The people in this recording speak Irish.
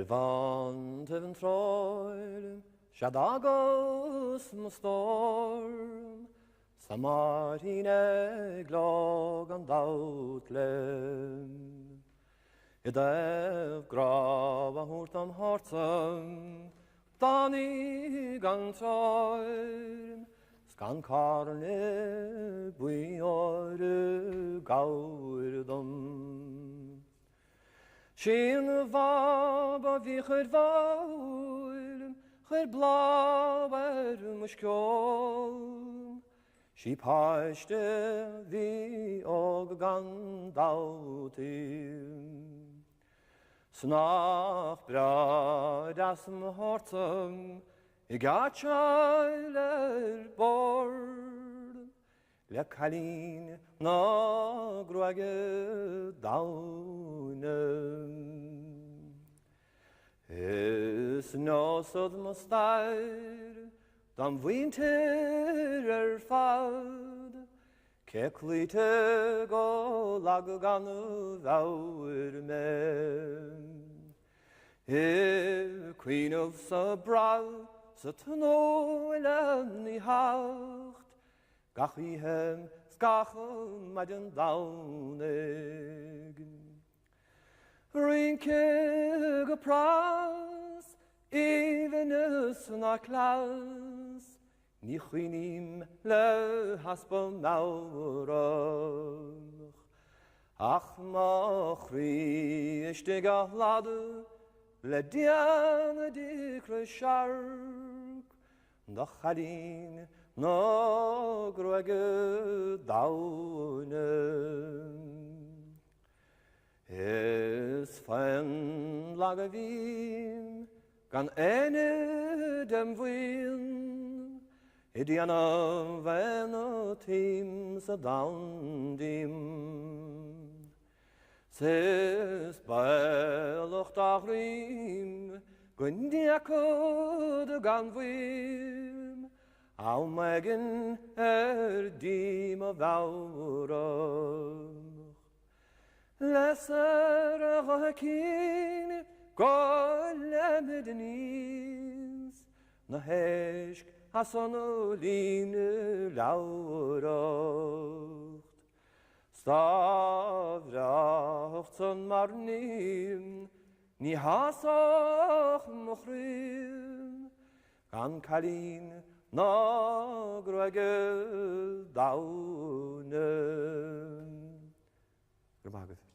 bhántaibh tráil, siad agus mo stór, sa máithrín gleo an dabht le. I dabh gcabhair an shórtsa, danig an treoir, scan cairn buíoir gcabhair dom. Sin bháb a bhí chuir bháil, chuir bláb musceol, sí páiste bhí óg gan dabhtaobh. Snach braid as shórtsa, I gceoltóir bord, le Cailín ná Gruaige Doinne. Is nósad mo stair, dam bhaintear fad, Ceclíte go lag gan bhabhair me. I cuineamh sa bra, sa tSróil í hacht, gachíthe scacham maid an domhanig. Rince go pras, Éineas na clas, ní chuoinim le haspa mabharach. Ach máithrín iste go lada, le déana dicra searc, da Cailín ná Gruaige Doinne. Is fan lag a bhím, gan dem bhuiin, I déanamh bhean tím sa dandim. Sis bailach dachrim, Gwyniacod gan bhuim, Aw megin dîm a bhawrach. Lesser a chacín, Golemid níos, Na heisk as an o líne lauracht. Stavracht san marnim, ní hasach mochrim, gan Cailín ná Gruaige Doinne. Bhántaibh.